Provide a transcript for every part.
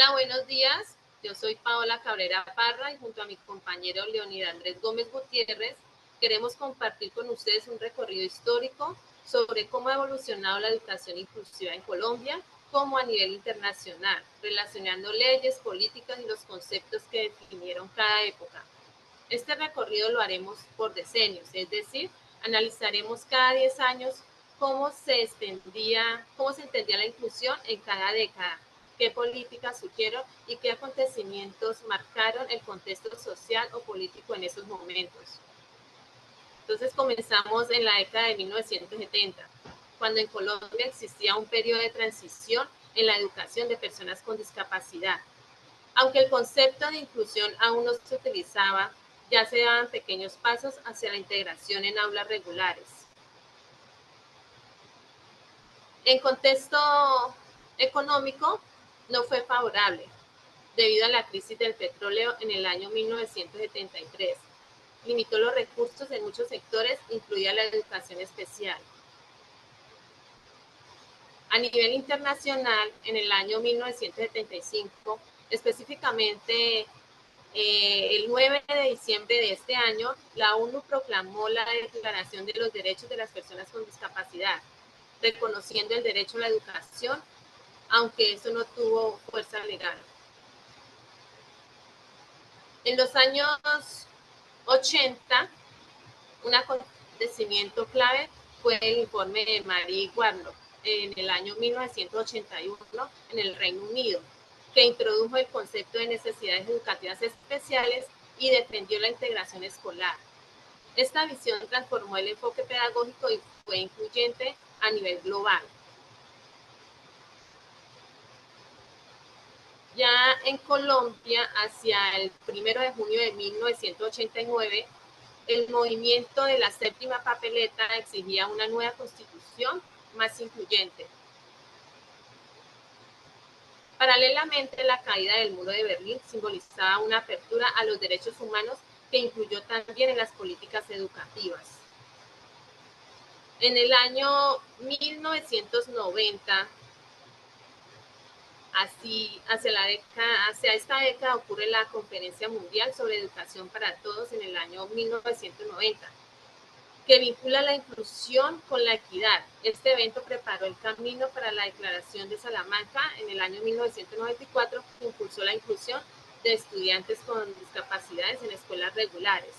Hola, buenos días. Yo soy Paola Cabrera Parra y junto a mi compañero Leonid Andrés Gómez Gutiérrez queremos compartir con ustedes un recorrido histórico sobre cómo ha evolucionado la educación inclusiva en Colombia, como a nivel internacional, relacionando leyes, políticas y los conceptos que definieron cada época. Este recorrido lo haremos por decenios, es decir, analizaremos cada 10 años cómo se entendía la inclusión en cada década, qué políticas surgieron y qué acontecimientos marcaron el contexto social o político en esos momentos. Entonces comenzamos en la década de 1970, cuando en Colombia existía un periodo de transición en la educación de personas con discapacidad. Aunque el concepto de inclusión aún no se utilizaba, ya se daban pequeños pasos hacia la integración en aulas regulares. En contexto económico, no fue favorable, debido a la crisis del petróleo en el año 1973. Limitó los recursos en muchos sectores, incluida la educación especial. A nivel internacional, en el año 1975, específicamente el 9 de diciembre de este año, la ONU proclamó la Declaración de los Derechos de las Personas con Discapacidad, reconociendo el derecho a la educación, aunque eso no tuvo fuerza legal. En los años 80, un acontecimiento clave fue el informe de Marie Warnock en el año 1981 en el Reino Unido, que introdujo el concepto de necesidades educativas especiales y defendió la integración escolar. Esta visión transformó el enfoque pedagógico y fue incluyente a nivel global. Ya en Colombia, hacia el 1 de junio de 1989, el movimiento de la séptima papeleta exigía una nueva constitución más incluyente. Paralelamente, la caída del muro de Berlín simbolizaba una apertura a los derechos humanos que incluyó también en las políticas educativas. En el año 1990, hacia esta década ocurre la Conferencia Mundial sobre Educación para Todos en el año 1990, que vincula la inclusión con la equidad. Este evento preparó el camino para la Declaración de Salamanca en el año 1994, que impulsó la inclusión de estudiantes con discapacidades en escuelas regulares.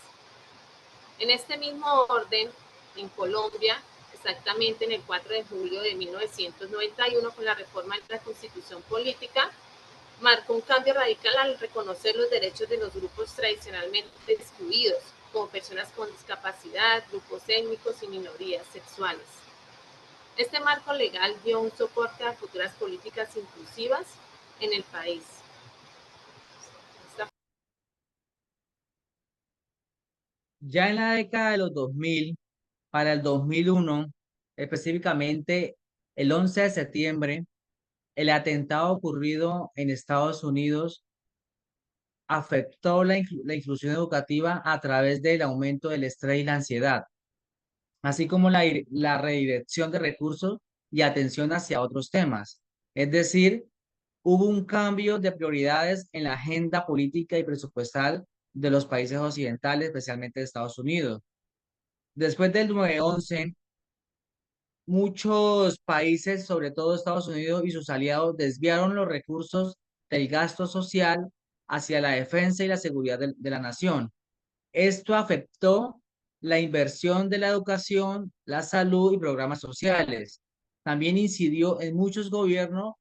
En este mismo orden, en Colombia, exactamente en el 4 de julio de 1991, con la reforma de la Constitución Política, marcó un cambio radical al reconocer los derechos de los grupos tradicionalmente excluidos, como personas con discapacidad, grupos étnicos y minorías sexuales. Este marco legal dio un soporte a futuras políticas inclusivas en el país. Ya en la década de los 2000, para el 2001, específicamente el 11 de septiembre, el atentado ocurrido en Estados Unidos afectó la inclusión educativa a través del aumento del estrés y la ansiedad, así como la redirección de recursos y atención hacia otros temas. Es decir, hubo un cambio de prioridades en la agenda política y presupuestal de los países occidentales, especialmente de Estados Unidos. Después del 9/11, muchos países, sobre todo Estados Unidos y sus aliados, desviaron los recursos del gasto social hacia la defensa y la seguridad de la nación. Esto afectó la inversión de la educación, la salud y programas sociales. También incidió en muchos gobiernos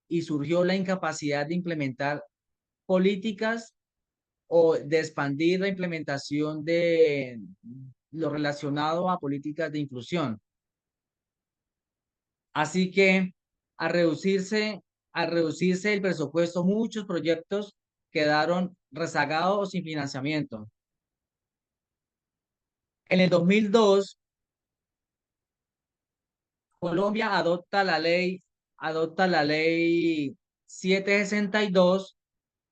y surgió la incapacidad de implementar políticas o de expandir la implementación de lo relacionado a políticas de inclusión. Así que al reducirse, al reducirse el presupuesto, muchos proyectos quedaron rezagados o sin financiamiento. En el 2002, Colombia adopta la ley 762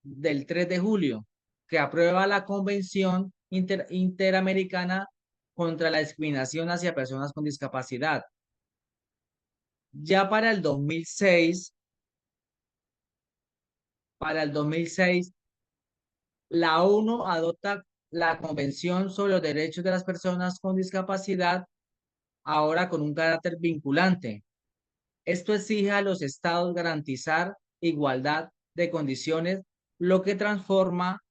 del 3 de julio, que aprueba la Convención Interamericana contra la Discriminación hacia Personas con Discapacidad. Ya para el 2006, Para el 2006, la ONU adopta la Convención sobre los Derechos de las Personas con Discapacidad, ahora con un carácter vinculante. Esto exige a los estados garantizar igualdad de condiciones, lo que transforma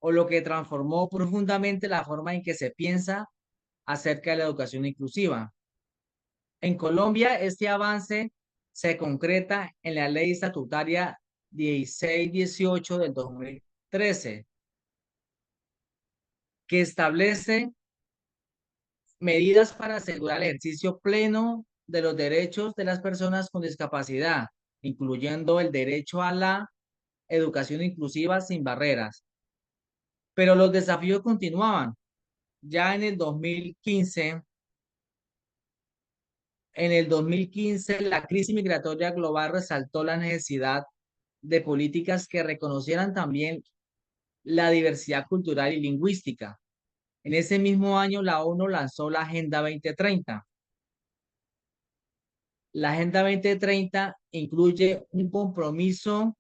o lo que transformó profundamente la forma en que se piensa acerca de la educación inclusiva. En Colombia, este avance se concreta en la Ley Estatutaria 1618 del 2013, que establece medidas para asegurar el ejercicio pleno de los derechos de las personas con discapacidad, incluyendo el derecho a la educación inclusiva sin barreras. Pero los desafíos continuaban. Ya en el 2015, la crisis migratoria global resaltó la necesidad de políticas que reconocieran también la diversidad cultural y lingüística. En ese mismo año, la ONU lanzó la Agenda 2030. La Agenda 2030 incluye un compromiso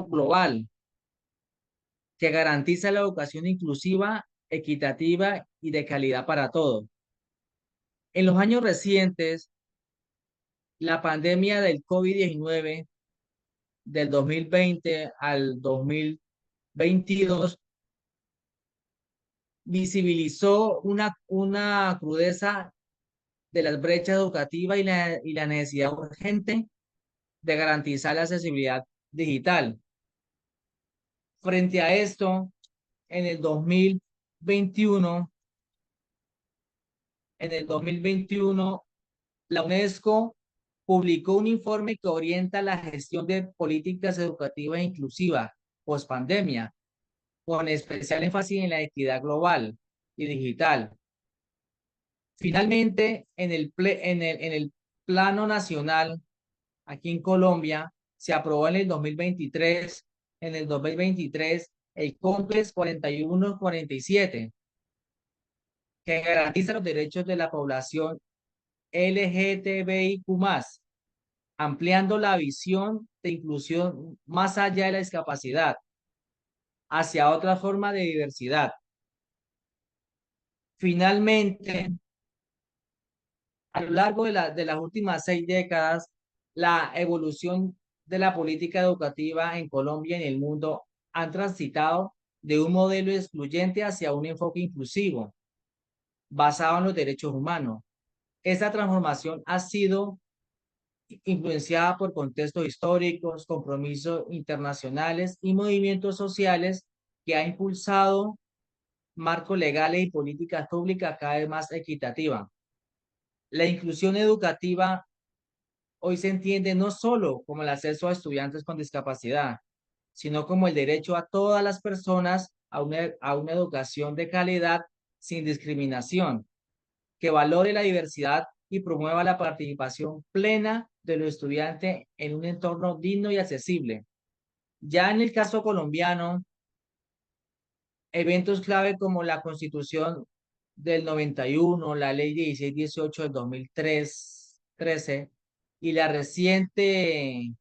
global que garantiza la educación inclusiva, equitativa y de calidad para todos. En los años recientes, la pandemia del COVID-19 del 2020 al 2022 visibilizó una crudeza de las brechas educativas y la necesidad urgente de garantizar la accesibilidad digital. Frente a esto, en el 2021, en el 2021, la UNESCO publicó un informe que orienta la gestión de políticas educativas inclusivas post pandemia, con especial énfasis en la equidad global y digital. Finalmente, en el plano nacional, aquí en Colombia, se aprobó en el 2023, el COMPES 4147, que garantiza los derechos de la población LGTBIQ+, ampliando la visión de inclusión más allá de la discapacidad, hacia otra forma de diversidad. Finalmente, a lo largo de las últimas 6 décadas, la evolución de la política educativa en Colombia y en el mundo han transitado de un modelo excluyente hacia un enfoque inclusivo, basado en los derechos humanos. Esta transformación ha sido influenciada por contextos históricos, compromisos internacionales y movimientos sociales que ha impulsado marcos legales y políticas públicas cada vez más equitativas. La inclusión educativa hoy se entiende no solo como el acceso a estudiantes con discapacidad, sino como el derecho a todas las personas a una educación de calidad sin discriminación, que valore la diversidad y promueva la participación plena de los estudiantes en un entorno digno y accesible. Ya en el caso colombiano, eventos clave como la Constitución del 91, la Ley 1618 del 2013 y la reciente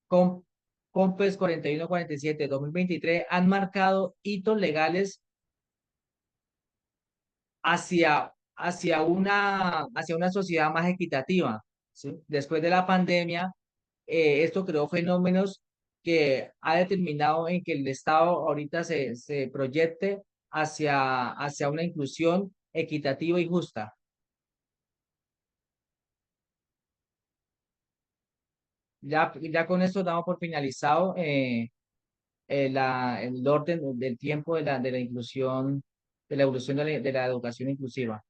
Com- COMPES 4147 de 2023 han marcado hitos legales hacia una sociedad más equitativa, ¿sí? Después de la pandemia, esto creó fenómenos que ha determinado en que el Estado ahorita se proyecte hacia una inclusión equitativa y justa. Ya con esto damos por finalizado el orden del tiempo de la inclusión, de la evolución de la educación inclusiva.